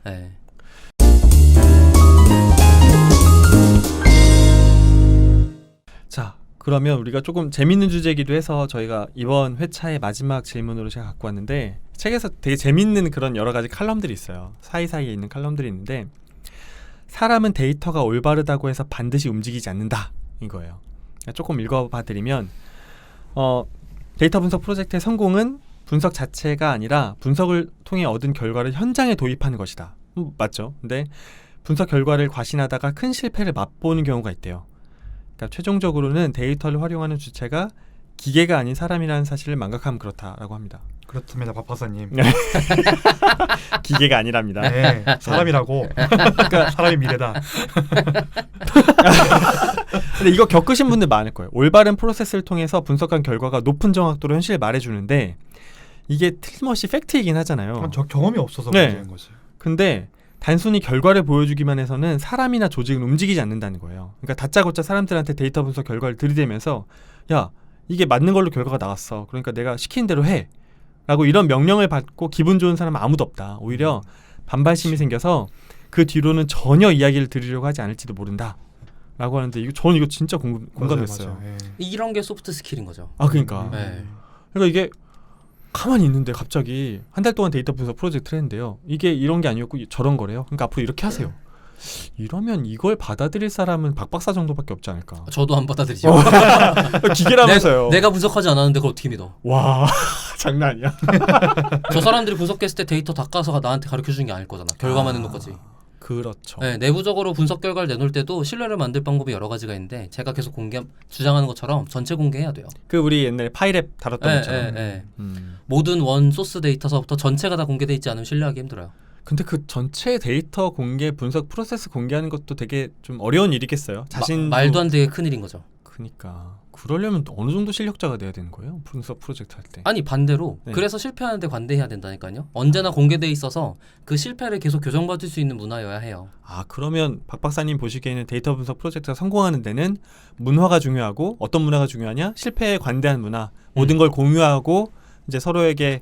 네. 자, 그러면 우리가 조금 재밌는 주제이기도 해서 저희가 이번 회차의 마지막 질문으로 제가 갖고 왔는데, 책에서 되게 재밌는 그런 여러 가지 칼럼들이 있어요. 사이사이에 있는 칼럼들이 있는데, 사람은 데이터가 올바르다고 해서 반드시 움직이지 않는다 이거예요. 조금 읽어봐드리면 데이터 분석 프로젝트의 성공은 분석 자체가 아니라 분석을 통해 얻은 결과를 현장에 도입하는 것이다. 맞죠? 근데 분석 결과를 과신하다가 큰 실패를 맛보는 경우가 있대요. 그러니까 최종적으로는 데이터를 활용하는 주체가 기계가 아닌 사람이라는 사실을 망각하면 그렇다라고 합니다. 그렇습니다, 박박사님. 기계가 아니랍니다. 네, 사람이라고. 그러니까 사람이 미래다. 근데 이거 겪으신 분들 많을 거예요. 올바른 프로세스를 통해서 분석한 결과가 높은 정확도로 현실을 말해주는데 이게 틀림없이 팩트이긴 하잖아요. 저 경험이 없어서 네. 문제인 거지. 근데 단순히 결과를 보여주기만 해서는 사람이나 조직은 움직이지 않는다는 거예요. 그러니까 다짜고짜 사람들한테 데이터 분석 결과를 들이대면서 야, 이게 맞는 걸로 결과가 나왔어. 그러니까 내가 시키는 대로 해. 라고 이런 명령을 받고 기분 좋은 사람은 아무도 없다. 오히려 반발심이 생겨서 그 뒤로는 전혀 이야기를 들으려고 하지 않을지도 모른다. 라고 하는데 저는 이거 진짜 공감했어요. 맞아요. 예. 이런 게 소프트 스킬인 거죠. 아, 그러니까. 네. 그러니까 이게 가만히 있는데 갑자기 한 달 동안 데이터 분석 프로젝트를 했는데요. 이게 이런 게 아니었고 저런 거래요. 그러니까 앞으로 이렇게 하세요. 이러면 이걸 받아들일 사람은 박 박사 정도밖에 없지 않을까. 저도 안 받아들이죠. 기계라면서요. 내가 분석하지 않았는데 그걸 어떻게 믿어? 와, 장난 아니야. 저 사람들이 분석했을 때 데이터 다 까서 나한테 가르쳐주는 게 아닐 거잖아. 결과만 내놓은 거지. 그렇죠. 네, 내부적으로 분석 결과를 내놓을 때도 신뢰를 만들 방법이 여러 가지가 있는데 제가 계속 주장하는 것처럼 전체 공개해야 돼요. 그 우리 옛날에 파이랩 다뤘던 것처럼. 모든 원 소스 데이터서부터 전체가 다 공개돼 있지 않으면 신뢰하기 힘들어요. 근데 그 전체 데이터 공개, 분석 프로세스 공개하는 것도 되게 좀 어려운 일이겠어요. 자신 말도 안 되게 큰 일인 거죠. 그러니까 그러려면 어느 정도 실력자가 돼야 되는 거예요? 분석 프로젝트 할 때. 아니 반대로 네. 그래서 실패하는데 관대해야 된다니까요. 언제나 공개돼 있어서 그 실패를 계속 교정받을 수 있는 문화여야 해요. 아, 그러면 박 박사님 보시기에는 데이터 분석 프로젝트가 성공하는 데는 문화가 중요하고, 어떤 문화가 중요하냐? 실패에 관대한 문화, 모든 걸 공유하고 이제 서로에게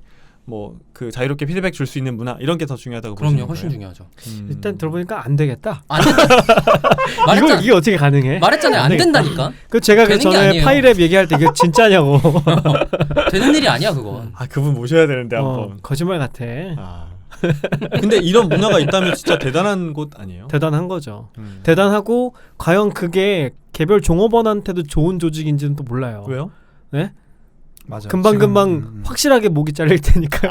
뭐 그 자유롭게 피드백 줄 수 있는 문화, 이런 게 더 중요하다고 보시는 그럼요, 훨씬 거예요? 중요하죠. 일단 들어보니까 안 되겠다. 안 된다. 이게 어떻게 가능해? 말했잖아요, 안 된다니까. 그 제가 그 되는 게 전에 아니에요. 파이랩 얘기할 때 이게 진짜냐고. 되는 일이 아니야 그건. 아, 그분 모셔야 되는데 한번. 거짓말 같아. 아. 근데 이런 문화가 있다면 진짜 대단한 곳 아니에요? 대단한 거죠. 대단하고 과연 그게 개별 종업원한테도 좋은 조직인지는 또 몰라요. 왜요? 네? 맞아. 금방 확실하게 목이 잘릴 테니까요.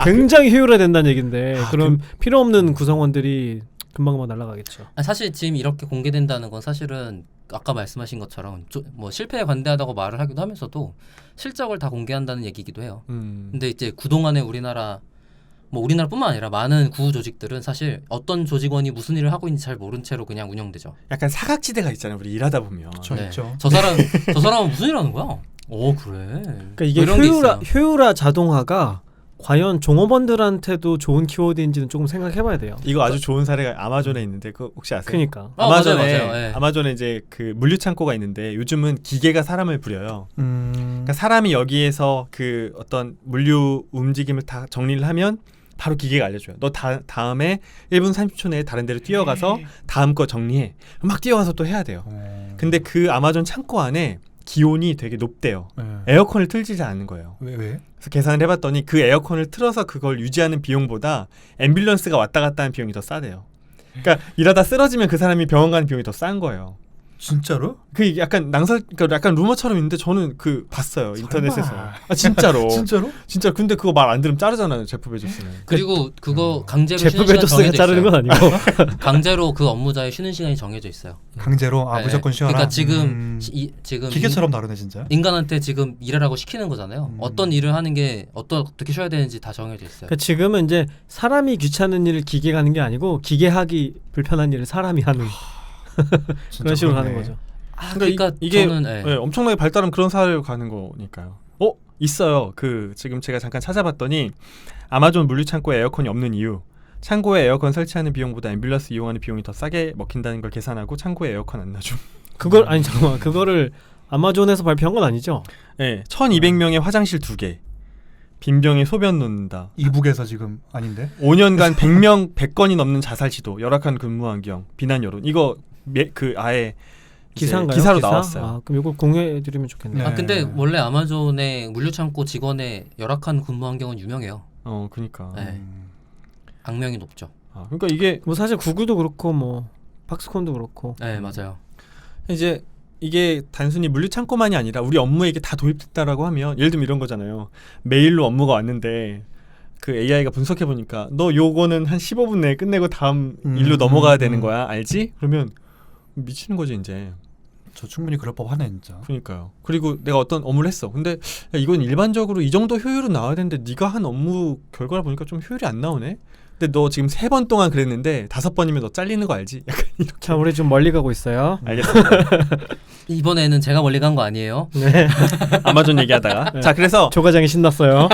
굉장히 효율화된다는 얘긴데 그럼 필요 없는 구성원들이 금방 날아가겠죠. 사실 지금 이렇게 공개된다는 건 사실은 아까 말씀하신 것처럼 뭐 실패에 관대하다고 말을 하기도 하면서도 실적을 다 공개한다는 얘기이기도 해요. 근데 이제 그동안에 우리나라뿐만 아니라 많은 구후 조직들은 사실 어떤 조직원이 무슨 일을 하고 있는지 잘 모른 채로 그냥 운영되죠. 약간 사각지대가 있잖아요. 우리 일하다 보면. 그렇죠, 있죠. 저 사람은 무슨 일 하는 거야? 오, 그래. 그러니까 이게 이런 게 있어요. 효율화 자동화가 과연 종업원들한테도 좋은 키워드인지는 조금 생각해봐야 돼요. 이거 아주 좋은 사례가 아마존에 있는데 그거 혹시 아세요? 그러니까 맞아요. 네. 아마존에 이제 그 물류 창고가 있는데 요즘은 기계가 사람을 부려요. 그러니까 사람이 여기에서 그 어떤 물류 움직임을 다 정리를 하면 바로 기계가 알려줘요. 너 다음에 1분 30초 내에 다른 데로 뛰어가서 다음 거 정리해. 막 뛰어가서 또 해야 돼요. 근데 그 아마존 창고 안에 기온이 되게 높대요. 에어컨을 틀지 않는 거예요. 왜? 그래서 계산을 해봤더니 그 에어컨을 틀어서 그걸 유지하는 비용보다 앰뷸런스가 왔다 갔다 하는 비용이 더 싸대요. 그러니까 일하다 쓰러지면 그 사람이 병원 가는 비용이 더 싼 거예요. 진짜로? 그 약간 그러니까 약간 루머처럼 있는데 저는 그 봤어요. 인터넷에서. 아, 진짜로. 진짜로? 진짜. 근데 그거 말 안 들으면 자르잖아요. 제프 베조스는. 그리고 그거 강제로 제프 쉬는 시간 베조스가 정해져 자르는 있어요. 건 아니고 강제로 그 업무자의 쉬는 시간이 정해져 있어요. 강제로? 네. 무조건 쉬어라? 그러니까 지금 기계처럼 다르네 진짜. 인간한테 지금 일하라고 시키는 거잖아요. 어떤 일을 하는 게 어떻게 쉬어야 되는지 다 정해져 있어요. 그러니까 지금은 이제 사람이 귀찮은 일을 기계가 하는 게 아니고 기계하기 불편한 일을 사람이 하는 그런 식으로 가는 거죠. 그러니까 이게 저는 엄청나게 발달한 그런 사회로 가는 거니까요. 있어요. 그 지금 제가 잠깐 찾아봤더니 아마존 물류 창고에 에어컨이 없는 이유. 창고에 에어컨 설치하는 비용보다 앰뷸런스 이용하는 비용이 더 싸게 먹힌다는 걸 계산하고 창고에 에어컨 안 놔줌. 잠깐만. 그거를 아마존에서 발표한 건 아니죠? 네, 1,200명의 화장실 2개. 빈병에 소변 놓는다. 이북에서 지금 아닌데? 5년간 100건이 넘는 자살 시도, 열악한 근무 환경, 비난 여론. 이거 아예 기사인가요? 기사로 기사? 나왔어요. 아, 그럼 이거 공유해드리면 좋겠네요. 네. 아 근데 원래 아마존의 물류창고 직원의 열악한 근무 환경은 유명해요. 그러니까. 네. 악명이 높죠. 그러니까 이게 뭐 사실 구글도 그렇고 뭐 박스콘도 그렇고. 네 맞아요. 이제 이게 단순히 물류 창고만이 아니라 우리 업무에게 다 도입됐다라고 하면 예를 들면 이런 거잖아요. 메일로 업무가 왔는데 그 AI가 분석해 보니까 너 요거는 한 15분 내에 끝내고 다음 일로 넘어가야 되는 거야. 알지? 그러면 미치는 거지 이제. 저 충분히 그럴 법하네 진짜. 그러니까요. 그리고 내가 어떤 업무를 했어. 근데 야, 이건 일반적으로 이 정도 효율은 나와야 되는데 네가 한 업무 결과를 보니까 좀 효율이 안 나오네. 근데 너 지금 3번 동안 그랬는데 5번이면 너 잘리는 거 알지? 약간 이렇게. 자, 우리 좀 멀리 가고 있어요. 알겠습니다. 이번에는 제가 멀리 간 거 아니에요? 네. 아마존 얘기하다가. 네. 자, 그래서 조 과장이 신났어요.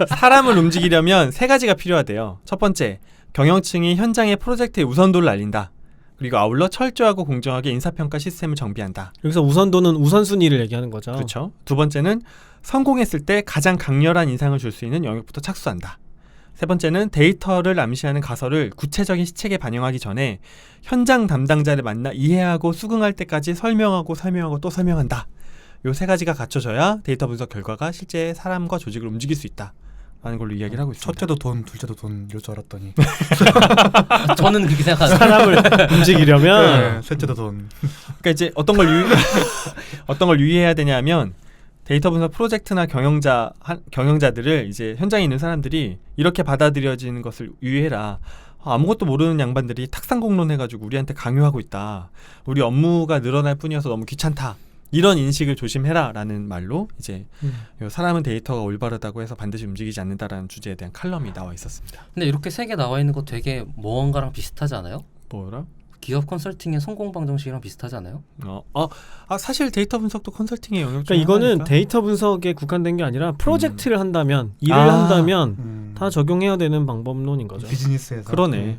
사람을 움직이려면 3가지가 필요하대요. 첫 번째, 경영층이 현장의 프로젝트의 우선도를 알린다. 그리고 아울러 철저하고 공정하게 인사평가 시스템을 정비한다. 여기서 우선도는 우선순위를 얘기하는 거죠. 그렇죠. 두 번째는 성공했을 때 가장 강렬한 인상을 줄 수 있는 영역부터 착수한다. 세 번째는 데이터를 암시하는 가설을 구체적인 시책에 반영하기 전에 현장 담당자를 만나 이해하고 수긍할 때까지 설명하고 또 설명한다. 요 3가지가 갖춰져야 데이터 분석 결과가 실제 사람과 조직을 움직일 수 있다. 라는 걸로 이야기를 하고 있습니다. 첫째도 돈, 둘째도 돈 이럴 줄 알았더니 저는 그렇게 생각하는데 사람을 움직이려면 네, 셋째도 돈. 그러니까 이제 어떤 걸 유의해야 되냐면 데이터 분석 프로젝트나 경영자들을 이제 현장에 있는 사람들이 이렇게 받아들여지는 것을 유의해라. 아무것도 모르는 양반들이 탁상공론 해가지고 우리한테 강요하고 있다. 우리 업무가 늘어날 뿐이어서 너무 귀찮다. 이런 인식을 조심해라라는 말로 이제 요 사람은 데이터가 올바르다고 해서 반드시 움직이지 않는다라는 주제에 대한 칼럼이 나와 있었습니다. 근데 이렇게 3개 나와 있는 거 되게 무언가랑 비슷하지 않아요? 뭐라? 기업 컨설팅의 성공 방정식이랑 비슷하지 않아요? 사실 데이터 분석도 컨설팅의 영역 중에 그러니까 이거는 하나니까. 데이터 분석에 국한된 게 아니라 프로젝트를 한다면 일을 아. 한다면 다 적용해야 되는 방법론인 거죠. 비즈니스에서. 그러네.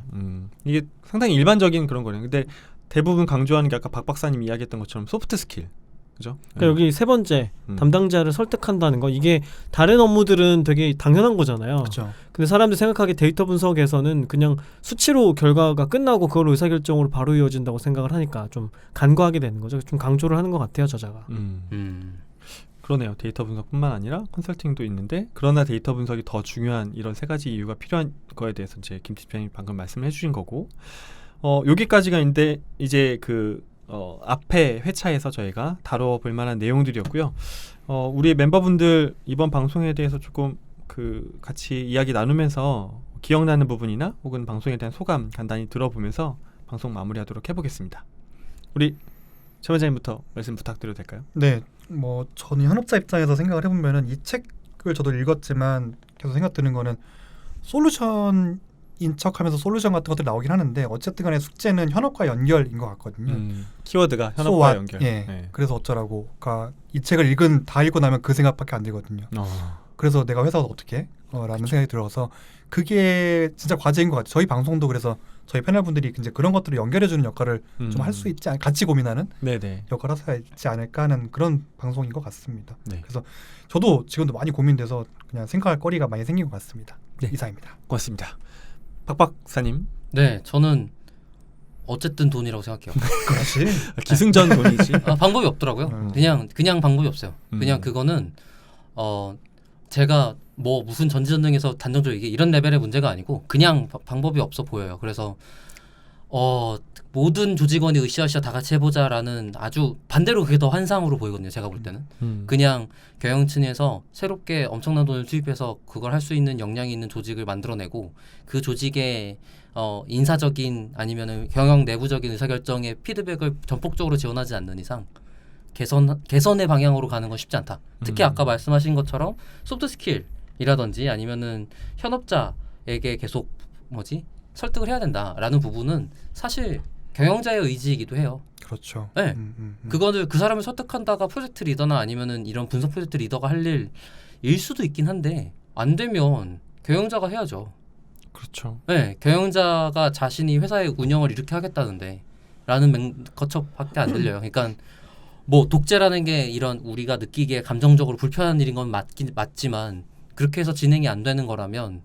이게 상당히 일반적인 그런 거네. 근데 대부분 강조하는 게 아까 박 박사님이 이야기했던 것처럼 소프트 스킬. 그죠? 그러니까 여기 세 번째 음. 담당자를 설득한다는 거, 이게 다른 업무들은 되게 당연한 거잖아요. 그렇죠. 근데 사람들 생각하기에 데이터 분석에서는 그냥 수치로 결과가 끝나고 그걸 의사결정으로 바로 이어진다고 생각을 하니까 좀 간과하게 되는 거죠. 좀 강조를 하는 것 같아요, 저자가. 그러네요. 데이터 분석뿐만 아니라 컨설팅도 있는데, 그러나 데이터 분석이 더 중요한 이런 3가지 이유가 필요한 거에 대해서 이제 김 팀장님이 방금 말씀을 해주신 거고, 여기까지가 있는데 이제 앞에 회차에서 저희가 다뤄볼 만한 내용들이었고요. 우리 멤버분들 이번 방송에 대해서 조금 같이 이야기 나누면서 기억나는 부분이나 혹은 방송에 대한 소감 간단히 들어보면서 방송 마무리하도록 해보겠습니다. 우리 최 원장님부터 말씀 부탁드려도 될까요? 네, 뭐 저는 현업자 입장에서 생각을 해보면은 이 책을 저도 읽었지만 계속 생각 드는 거는 솔루션 인척하면서 솔루션 같은 것들이 나오긴 하는데 어쨌든 간에 숙제는 현업과 연결인 것 같거든요. 키워드가 So 현업과 what? 연결. 예. 네. 그래서 어쩌라고. 그러니까 이 책을 다 읽고 나면 그 생각밖에 안 들거든요. 그래서 내가 회사가 어떻게? 라는 생각이 들어서 그게 진짜 과제인 것 같아요. 저희 방송도 그래서 저희 패널분들이 이제 그런 것들을 연결해주는 역할을 좀 할 수 있지 같이 고민하는 네네. 역할을 할 수 있지 않을까 하는 그런 방송인 것 같습니다. 네. 그래서 저도 지금도 많이 고민돼서 그냥 생각할 거리가 많이 생긴 것 같습니다. 네. 이상입니다. 고맙습니다. 박 박사님. 네, 저는 어쨌든 돈이라고 생각해요. 그렇지. 기승전 돈이지. 방법이 없더라고요. 그냥 방법이 없어요. 그냥 그거는 제가 뭐 무슨 전지전능에서 단정적으로 이게 이런 레벨의 문제가 아니고 그냥 방법이 없어 보여요. 그래서 모든 조직원이 으쌰으쌰 다 같이 해보자라는 아주 반대로 그게 더 환상으로 보이거든요. 제가 볼 때는 그냥 경영층에서 새롭게 엄청난 돈을 투입해서 그걸 할 수 있는 역량이 있는 조직을 만들어내고 그 조직의 인사적인 아니면은 경영 내부적인 의사결정에 피드백을 전폭적으로 지원하지 않는 이상 개선의 방향으로 가는 건 쉽지 않다. 특히 아까 말씀하신 것처럼 소프트 스킬이라든지 아니면은 현업자에게 계속 설득을 해야 된다라는 부분은 사실 경영자의 의지이기도 해요. 그렇죠. 네. 그거를 그 사람을 설득한다가 프로젝트 리더나 아니면은 이런 분석 프로젝트 리더가 할 일일 수도 있긴 한데 안 되면 경영자가 해야죠. 그렇죠. 네, 경영자가 자신이 회사의 운영을 이렇게 하겠다는데 라는 것밖에 안 들려요. 그러니까 뭐 독재라는 게 이런 우리가 느끼기에 감정적으로 불편한 일인 건 맞지만 그렇게 해서 진행이 안 되는 거라면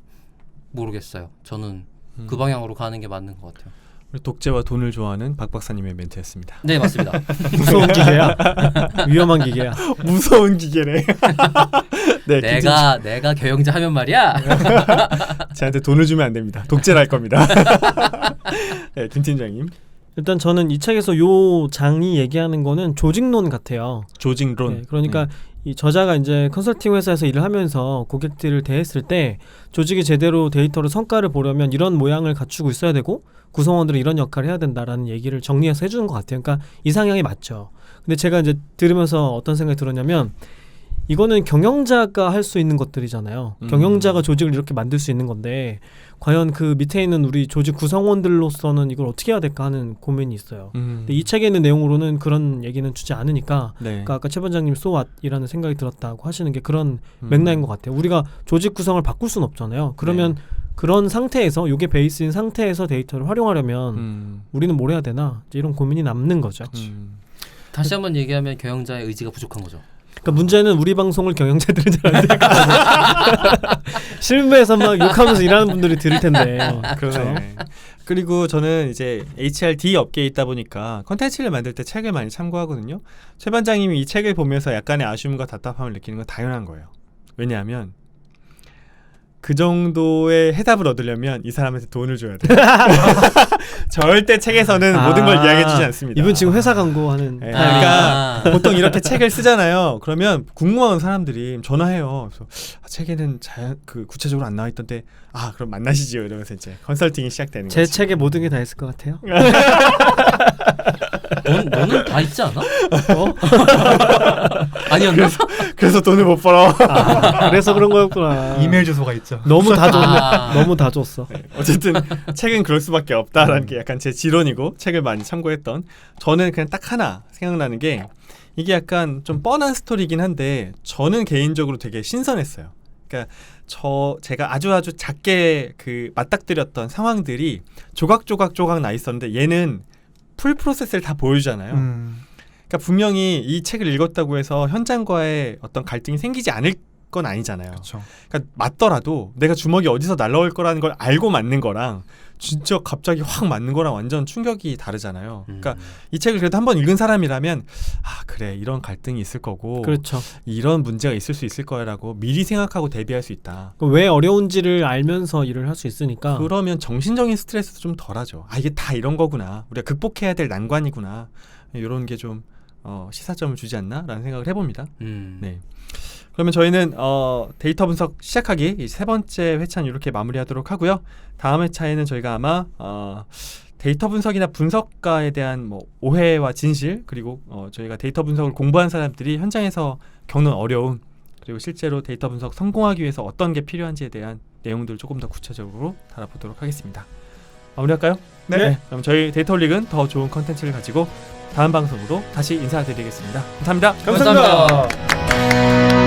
모르겠어요. 저는 그 방향으로 가는 게 맞는 것 같아요. 우리 독재와 돈을 좋아하는 박 박사님의 멘트였습니다. 네, 맞습니다. 무서운 기계야. 위험한 기계야. 무서운 기계래. 네, 내가 경영자 하면 말이야. 저한테 돈을 주면 안 됩니다. 독재를 할 겁니다. 네, 김 팀장님. 일단 저는 이 책에서 요 장이 얘기하는 거는 조직론 같아요. 조직론. 네, 그러니까 이 저자가 이제 컨설팅 회사에서 일을 하면서 고객들을 대했을 때 조직이 제대로 데이터로 성과를 보려면 이런 모양을 갖추고 있어야 되고 구성원들은 이런 역할을 해야 된다라는 얘기를 정리해서 해주는 것 같아요. 그러니까 이 상향이 맞죠. 근데 제가 이제 들으면서 어떤 생각이 들었냐면 이거는 경영자가 할 수 있는 것들이잖아요. 경영자가 조직을 이렇게 만들 수 있는 건데 과연 그 밑에 있는 우리 조직 구성원들로서는 이걸 어떻게 해야 될까 하는 고민이 있어요. 근데 이 책에 있는 내용으로는 그런 얘기는 주지 않으니까 네. 그러니까 아까 최 반장님 so what이라는 생각이 들었다고 하시는 게 그런 맥락인 것 같아요. 우리가 조직 구성을 바꿀 수는 없잖아요. 그러면 그런 상태에서 이게 베이스인 상태에서 데이터를 활용하려면 우리는 뭘 해야 되나 이제 이런 고민이 남는 거죠. 다시 한번 얘기하면 경영자의 의지가 부족한 거죠. 그러니까 문제는 우리 방송을 경영자들은 잘 안 들을까. 실무에서 막 욕하면서 일하는 분들이 들을 텐데. 그러네. 그리고 저는 이제 HRD 업계에 있다 보니까 컨텐츠를 만들 때 책을 많이 참고하거든요. 최 반장님이 이 책을 보면서 약간의 아쉬움과 답답함을 느끼는 건 당연한 거예요. 왜냐하면 그 정도의 해답을 얻으려면 이 사람한테 돈을 줘야 돼요. 절대 책에서는 모든 걸 이야기해 주지 않습니다. 이분 지금 회사 광고하는. 네, 그러니까 보통 이렇게 책을 쓰잖아요. 그러면 궁금한 사람들이 전화해요. 그래서 책에는 그 구체적으로 안 나와 있던데 그럼 만나시지요 이러면서 이제 컨설팅이 시작되는 거죠. 제 책에 모든 게 다 있을 것 같아요. 너는 다 있지 않아? 아니었나? 그래서 돈을 못 벌어. 그래서 그런 거였구나. 이메일 주소가 있죠. 너무 다 줬네. 너무 다 줬어. 네, 어쨌든 책은 그럴 수밖에 없다라는 게 약간 제 지론이고 책을 많이 참고했던 저는 그냥 딱 하나 생각나는 게 이게 약간 좀 뻔한 스토리이긴 한데 저는 개인적으로 되게 신선했어요. 그러니까 제가 아주 작게 그 맞닥뜨렸던 상황들이 조각 나 있었는데 얘는 풀 프로세스를 다 보여주잖아요. 그러니까 분명히 이 책을 읽었다고 해서 현장과의 어떤 갈등이 생기지 않을 건 아니잖아요. 그렇죠. 그러니까 맞더라도 내가 주먹이 어디서 날라올 거라는 걸 알고 맞는 거랑 진짜 갑자기 확 맞는 거랑 완전 충격이 다르잖아요. 그러니까 이 책을 그래도 한번 읽은 사람이라면 그래 이런 갈등이 있을 거고 그렇죠. 이런 문제가 있을 수 있을 거라고 미리 생각하고 대비할 수 있다. 왜 어려운지를 알면서 일을 할 수 있으니까. 그러면 정신적인 스트레스도 좀 덜하죠. 이게 다 이런 거구나. 우리가 극복해야 될 난관이구나. 이런 게 좀 시사점을 주지 않나라는 생각을 해봅니다. 네. 그러면 저희는 데이터 분석 시작하기 이 세 번째 회차는 이렇게 마무리하도록 하고요. 다음 회차에는 저희가 아마 데이터 분석이나 분석가에 대한 뭐 오해와 진실 그리고 저희가 데이터 분석을 공부한 사람들이 현장에서 겪는 어려움 그리고 실제로 데이터 분석 성공하기 위해서 어떤 게 필요한지에 대한 내용들을 조금 더 구체적으로 다뤄보도록 하겠습니다. 마무리할까요? 네. 그럼 저희 데이터홀릭은 더 좋은 컨텐츠를 가지고 다음 방송으로 다시 인사드리겠습니다. 감사합니다. 감사합니다.